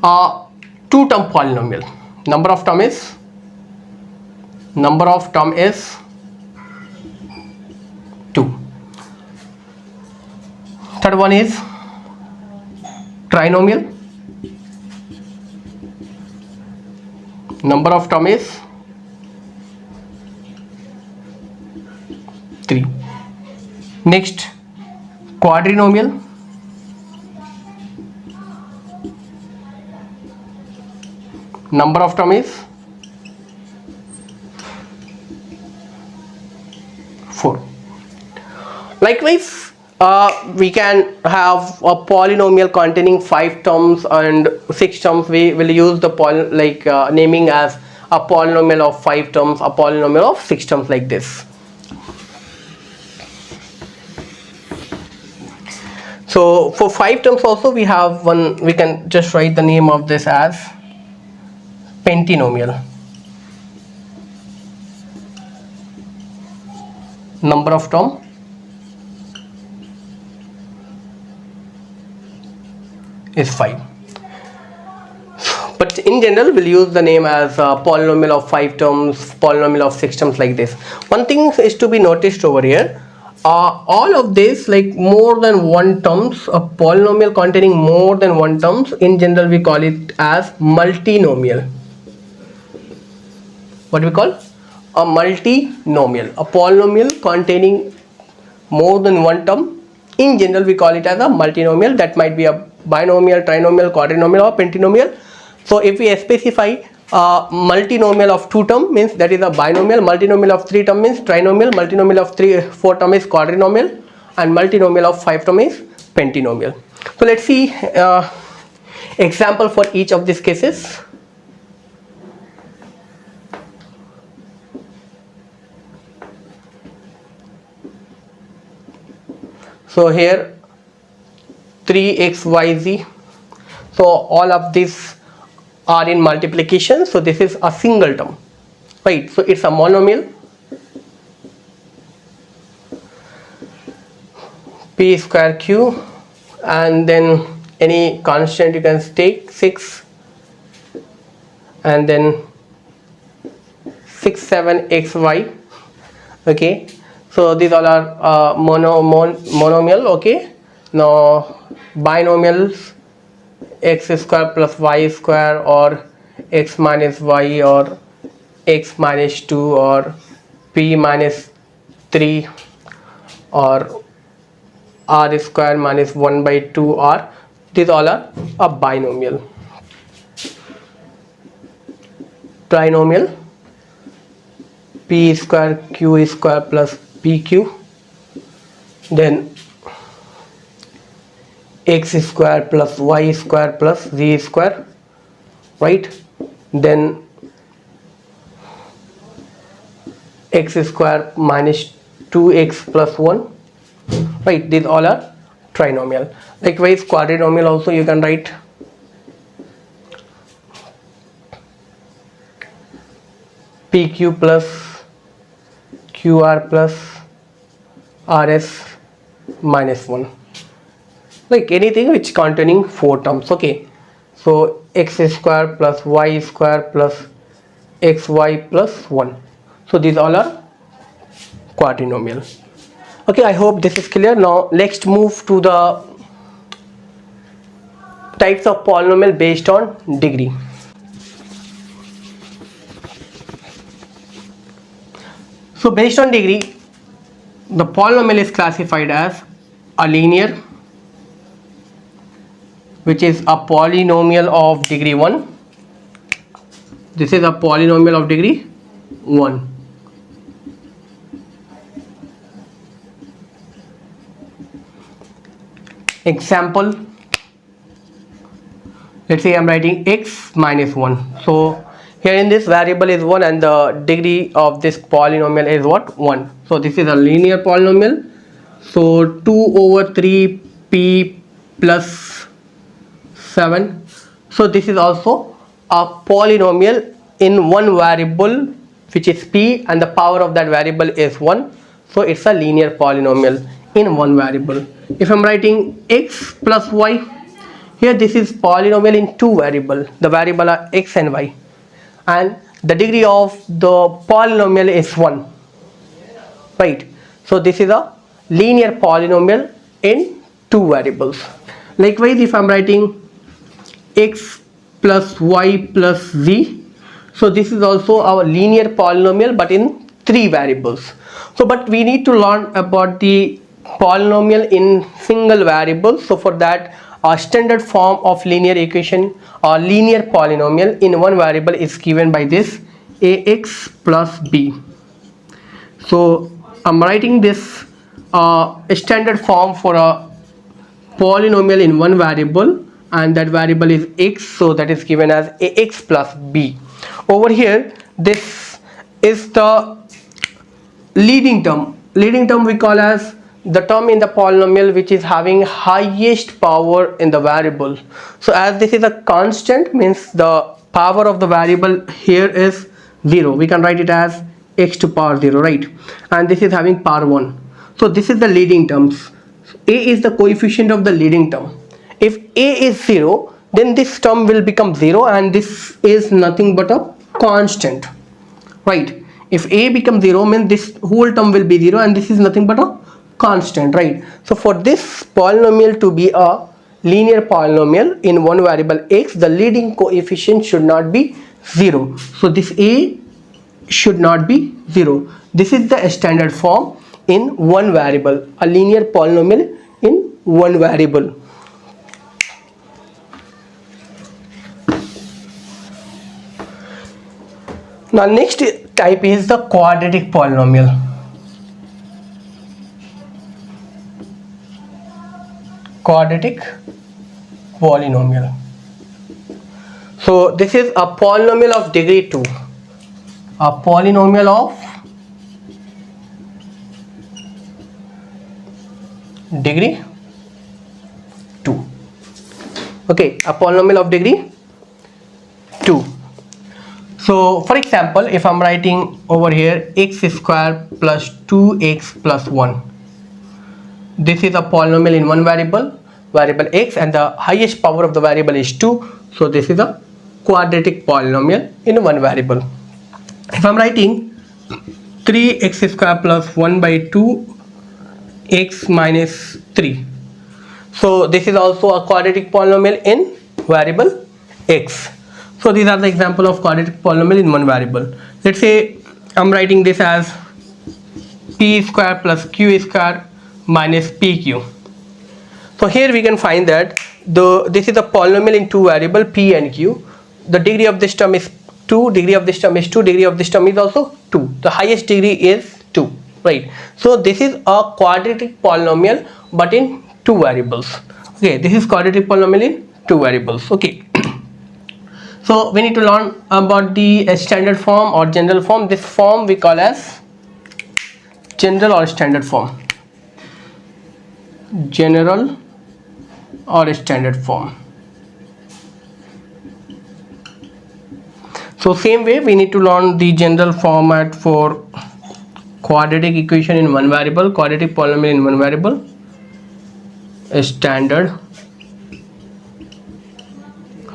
a two-term polynomial. number of term is 2. Third one is trinomial. Number of term is 3. Next, quadrinomial. Number of term is 4. Likewise, we can have a polynomial containing 5 terms and 6 terms. We will use the naming as a polynomial of 5 terms, a polynomial of 6 terms, like this. So for 5 terms also we have one, we can just write the name of this as pentinomial. Number of term is 5. But in general we'll use the name as polynomial of 5 terms, polynomial of 6 terms, like this. One thing is to be noticed over here. All of this, like more than one terms, a polynomial containing more than one terms, in general we call it as multinomial. What do we call? A multinomial. A polynomial containing more than one term, in general we call it as a multinomial. That might be a binomial, trinomial, quadrinomial, or pentinomial. So if we specify multinomial of 2 term, means that is a binomial. Multinomial of 3 term means trinomial. Multinomial of 4 term is quadrinomial, and multinomial of 5 term is pentinomial. So let's see example for each of these cases. So here 3xyz, so all of these are in multiplication, so this is a single term, right? So it's a monomial. P square q, and then any constant you can take 6, and then 6 7 xy. Okay, so these all are monomial. Okay, now binomials, x square plus y square, or x minus y, or x minus 2, or p minus 3, or r square minus 1 by 2 r. These all are a binomial. Trinomial, p square q square plus pq, then x square plus y square plus z square, right? Then x square minus 2x plus 1, right? These all are trinomial. Likewise, quadrinomial also you can write pq plus qr plus rs minus 1, like anything which containing 4 terms. Okay, so x square plus y square plus xy plus 1. So these all are quadrinomial. Okay, I hope this is clear. Now next move to the types of polynomial based on degree. So based on degree, the polynomial is classified as a linear, which is a polynomial of degree 1. This is a polynomial of degree 1. Example, let's say I'm writing x minus 1. So here in this variable is 1, and the degree of this polynomial is what? 1. So this is a linear polynomial. So 2 over 3 p plus 7. So this is also a polynomial in one variable, which is p, and the power of that variable is 1. So it's a linear polynomial in one variable. If I'm writing x plus y, here this is polynomial in two variables. The variable are x and y, and the degree of the polynomial is 1, right? So this is a linear polynomial in two variables. Likewise, if I'm writing x plus y plus z, so this is also our linear polynomial but in three variables. So but we need to learn about the polynomial in single variable. So for that, a standard form of linear equation or linear polynomial in one variable is given by this ax plus b. So I'm writing this standard form for a polynomial in one variable, and that variable is x, so that is given as ax plus b. Over here, this is the leading term. Leading term we call as the term in the polynomial which is having highest power in the variable. So as this is a constant, means the power of the variable here is 0. We can write it as x to power 0, right? And this is having power 1. So this is the leading terms. A is the coefficient of the leading term. If a is 0, then this term will become 0, and this is nothing but a constant, right? If a becomes 0, means this whole term will be 0, and this is nothing but a constant, right? So for this polynomial to be a linear polynomial in one variable x, the leading coefficient should not be 0. So this a should not be 0. This is the standard form in one variable, a linear polynomial in one variable. Now next type is the quadratic polynomial. Quadratic polynomial. So this is a polynomial of degree 2. A polynomial of degree 2. Okay, a polynomial of degree 2. So for example, if I'm writing over here x square plus 2x plus 1, this is a polynomial in one variable, variable x, and the highest power of the variable is 2. So this is a quadratic polynomial in one variable. If I'm writing 3x square plus 1 by 2 x minus 3, so this is also a quadratic polynomial in variable x. So these are the example of quadratic polynomial in one variable. Let's say I'm writing this as p square plus q square minus pq. So here we can find that this is a polynomial in two variable p and q. The degree of this term is 2, degree of this term is 2, degree of this term is also 2. The highest degree is 2, right? So this is a quadratic polynomial but in two variables. Okay, this is quadratic polynomial in two variables. Okay. So we need to learn about the standard form or general form. This form we call as general or standard form. General or standard form. So same way we need to learn the general format for quadratic equation in one variable, quadratic polynomial in one variable, a standard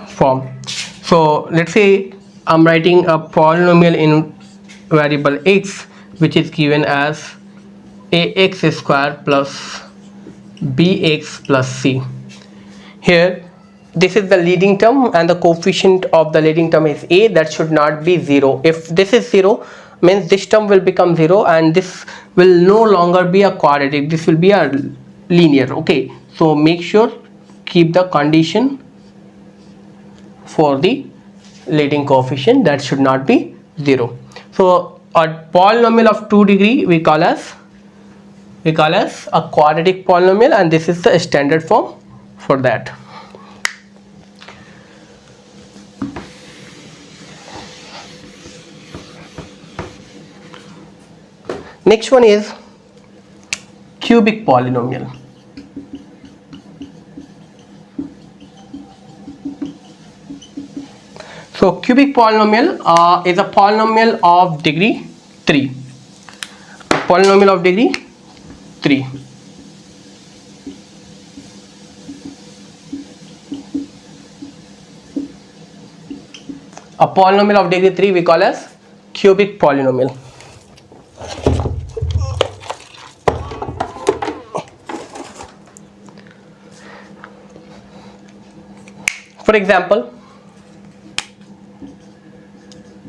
form. So let's say I'm writing a polynomial in variable x which is given as ax square plus bx plus c. Here this is the leading term and the coefficient of the leading term is a, that should not be 0. If this is 0, means this term will become 0 and this will no longer be a quadratic, this will be a linear. Okay, so make sure keep the condition for the leading coefficient, that should not be 0. So a polynomial of 2 degree we call as a quadratic polynomial, and this is the standard form for that. Next one is cubic polynomial. So cubic polynomial is a polynomial of degree 3. Polynomial of degree 3. A polynomial of degree 3 we call as cubic polynomial. For example,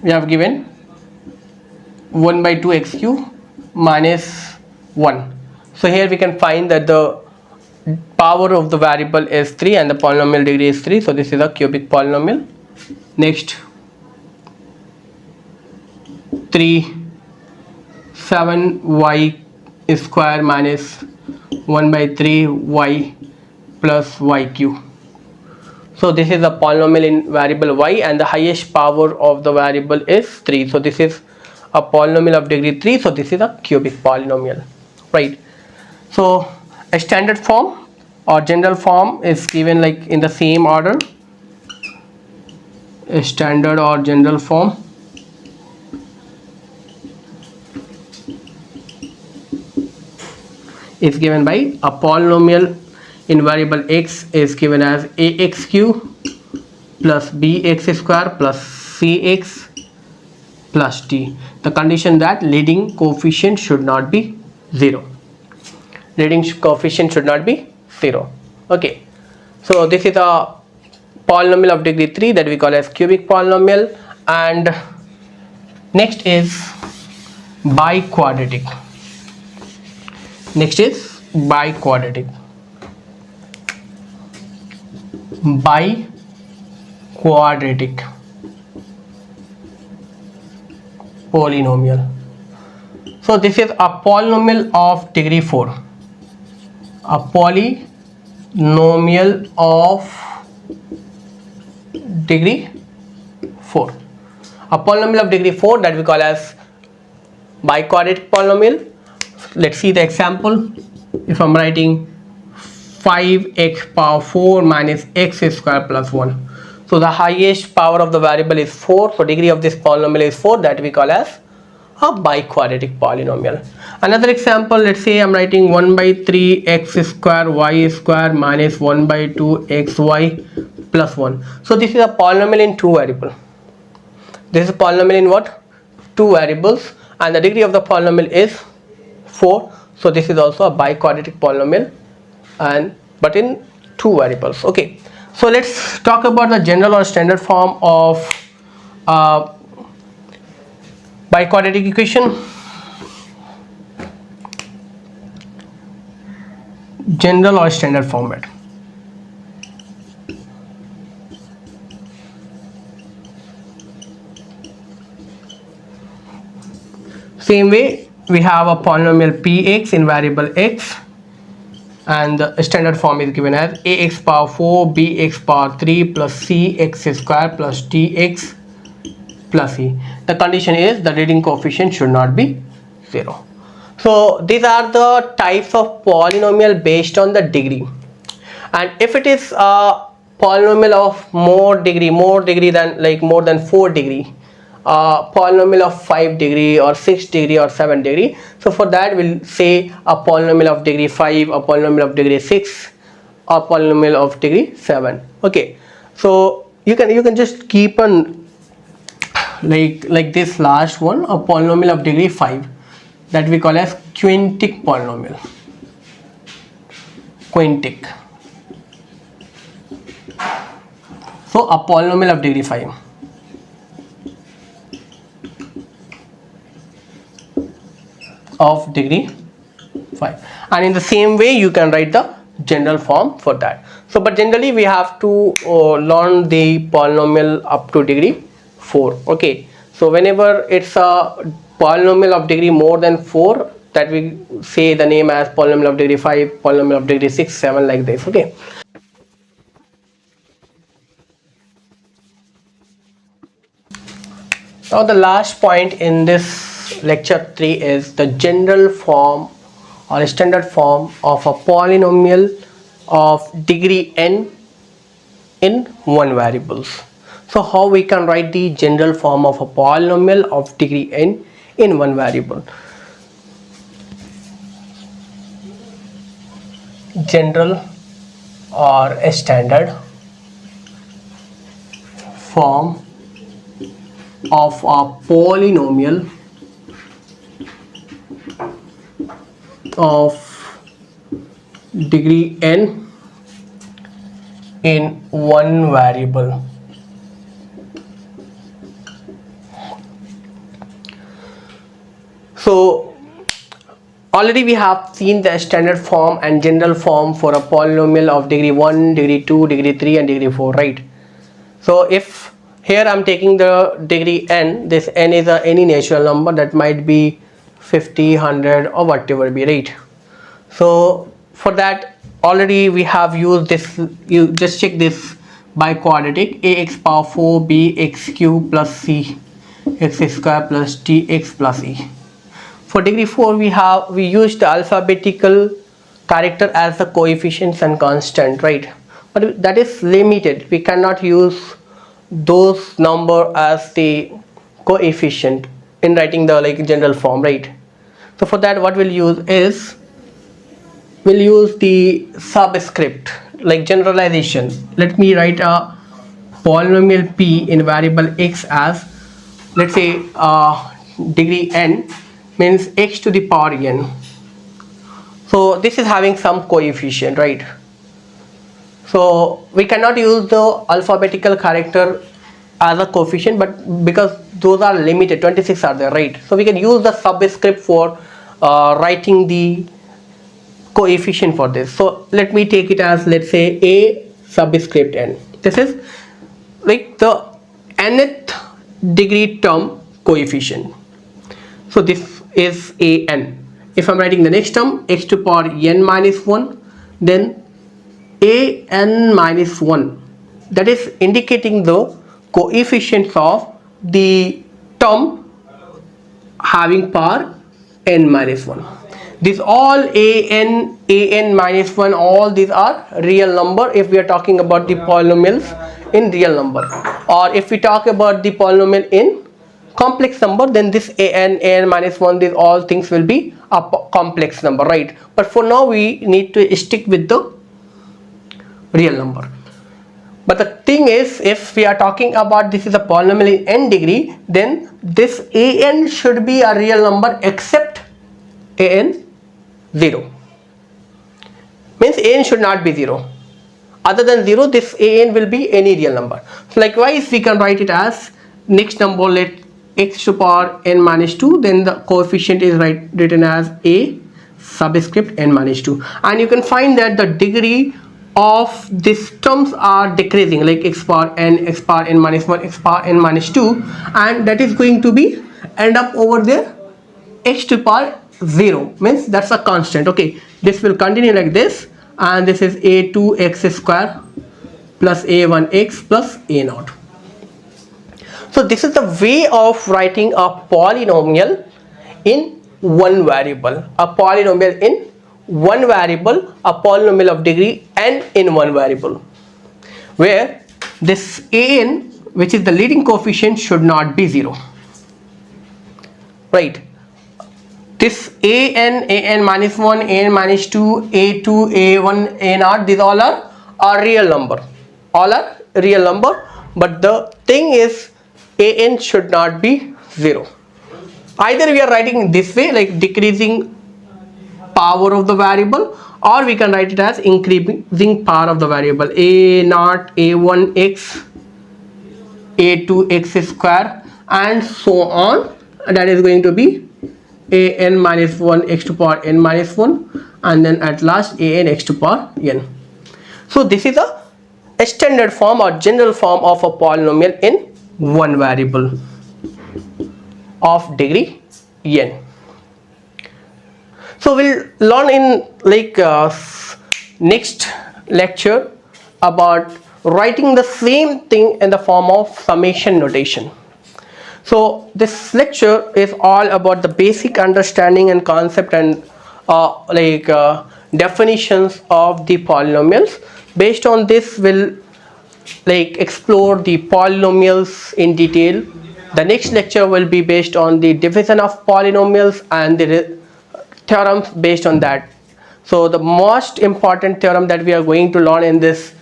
we have given 1 by 2 x cube minus 1. So here we can find that the power of the variable is 3 and the polynomial degree is 3. So this is a cubic polynomial. Next, 3 7y square minus 1 by 3 y plus y cube. So this is a polynomial in variable y and the highest power of the variable is 3. So this is a polynomial of degree 3. So this is a cubic polynomial, right? So a standard form or general form is given like in the same order. A standard or general form is given by a polynomial in variable x is given as ax cube plus bx square plus cx plus t. The condition that leading coefficient should not be 0. Leading coefficient should not be 0. Okay, so this is a polynomial of degree 3 that we call as cubic polynomial. And next is biquadratic. Next is biquadratic. Biquadratic polynomial. So this is a polynomial of degree 4. A polynomial of degree 4. A polynomial of degree 4 that we call as biquadratic polynomial. Let's see the example. If I'm writing 5x power 4 minus x square plus 1. So the highest power of the variable is 4. So degree of this polynomial is 4, that we call as a biquadratic polynomial. Another example, let's say I'm writing 1 by 3 x square y square minus 1 by 2 xy plus 1. So this is a polynomial in 2 variables. This is a polynomial in what? 2 variables, and the degree of the polynomial is 4. So this is also a biquadratic polynomial, and but in 2 variables. Okay, so let's talk about the general or standard form of biquadratic equation. General or standard format. Same way, we have a polynomial px in variable x, and the standard form is given as ax power 4 bx power 3 plus cx square plus tx plus e. The condition is the leading coefficient should not be 0. So these are the types of polynomial based on the degree, and if it is a polynomial of more degree than like more than 4 degree, polynomial of 5 degree or 6 degree or 7 degree, so for that we'll say a polynomial of degree 5, a polynomial of degree 6, a polynomial of degree 7. Okay, so you can just keep on like this last one, a polynomial of degree 5, that we call as quintic polynomial. Quintic. So a polynomial of degree 5. Of degree 5, and in the same way you can write the general form for that. So but generally we have to learn the polynomial up to degree 4. Okay, so whenever it's a polynomial of degree more than 4, that we say the name as polynomial of degree 5, polynomial of degree 6, 7, like this. Okay, now the last point in this lecture 3 is the general form or standard form of a polynomial of degree n in 1 variables. So how we can write the general form of a polynomial of degree n in 1 variable? General or a standard form of a polynomial of degree n in one variable. So already we have seen the standard form and general form for a polynomial of degree 1, degree 2, degree 3 and degree 4, right? So if here I'm taking the degree n, this n is any natural number that might be 50, 100 or whatever be, right? So for that already we have used this, you just check this by quadratic: ax power 4 bx cube plus c x square plus tx plus e. For degree 4 we used the alphabetical character as the coefficients and constant, right? But that is limited, we cannot use those number as the coefficient in writing the general form, right? So for that what we'll use is, we'll use the subscript, like generalization. Let me write a polynomial p in variable x as, let's say degree n means x to the power n. So this is having some coefficient, right? So we cannot use the alphabetical character as a coefficient, but because those are limited, 26 are there, right? So we can use the subscript for writing the coefficient for this. So let me take it as, let's say, a subscript n. This is like the nth degree term coefficient. So this is a n. If I'm writing the next term, x to power n minus 1, then a n minus 1, that is indicating the coefficients of the term having power n minus 1. These all an minus 1, all these are real number if we are talking about the polynomials in real number. Or if we talk about the polynomial in complex number, then this an minus 1, these all things will be a complex number, right? But for now we need to stick with the real number. But the thing is, if we are talking about this is a polynomial in n degree, then this an should be a real number except an 0. Means an should not be 0. Other than 0, this an will be any real number. So likewise we can write it as next number, let x to power n minus 2, then the coefficient is written as a subscript n minus 2, and you can find that the degree of these terms are decreasing, like x power n minus 1, x power n minus 2, and that is going to be end up over there x to power 0, means that's a constant. Okay, this will continue like this, and this is a2x square plus a1x plus a0. So this is the way of writing a polynomial in one variable, a polynomial in one variable, a polynomial of degree n in one variable, where this an, which is the leading coefficient, should not be 0, right? This an minus 1, an minus 2, a2, a1, a0, these all are real number, all are real number, but the thing is an should not be 0. Either we are writing this way, like decreasing power of the variable, or we can write it as increasing power of the variable, a0, a1x, a2x square, and so on. That is going to be an minus 1 x to power n minus 1, and then at last an x to power n. So this is a standard form or general form of a polynomial in one variable of degree n. So we'll learn in next lecture about writing the same thing in the form of summation notation. So this lecture is all about the basic understanding and concept and definitions of the polynomials. Based on this, we'll explore the polynomials in detail. The next lecture will be based on the division of polynomials and the theorems based on that. So the most important theorem that we are going to learn in this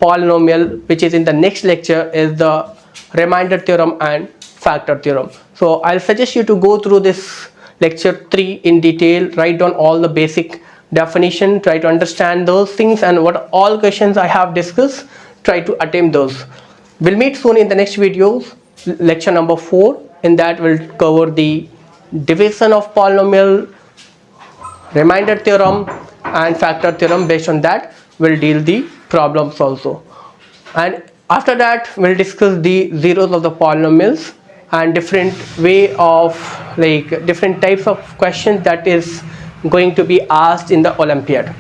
polynomial, which is in the next lecture, is the remainder theorem and factor theorem. So I'll suggest you to go through this lecture 3 in detail, write down all the basic definition, try to understand those things, and what all questions I have discussed, try to attempt those. We'll meet soon in the next video, lecture number 4. In that we'll cover the division of polynomial, remainder theorem and factor theorem. Based on that we'll deal the problems also, and after that we'll discuss the zeros of the polynomials and different way of different types of questions that is going to be asked in the Olympiad.